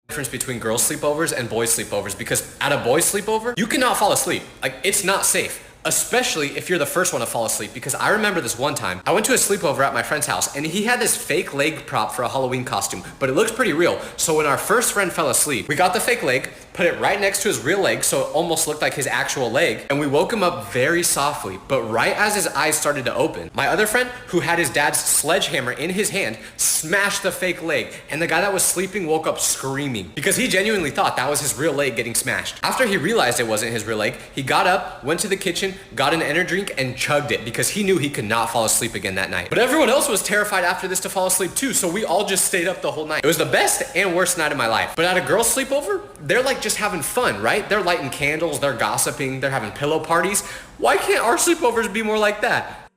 Difference between girls sleepovers and boys sleepovers, because at a boys sleepover, you cannot fall asleep. Like, it's not safe. Especially if you're the first one to fall asleep, because I remember this one time, I went to a sleepover at my friend's house and he had this fake leg prop for a Halloween costume, but it looked pretty real. So when our first friend fell asleep, we got the fake leg, put it right next to his real leg so it almost looked like his actual leg, and we woke him up very softly. But right as his eyes started to open, my other friend, who had his dad's sledgehammer in his hand, smashed the fake leg, and the guy that was sleeping woke up screaming because he genuinely thought that was his real leg getting smashed. After he realized it wasn't his real leg, he got up, went to the kitchen, got an energy drink, and chugged it because he knew he could not fall asleep again that night. But everyone else was terrified after this to fall asleep too, so we all just stayed up the whole night. It was the best and worst night of my life. But at a girls' sleepover, they're like just having fun, right? They're lighting candles, they're gossiping, they're having pillow parties. Why can't our sleepovers be more like that?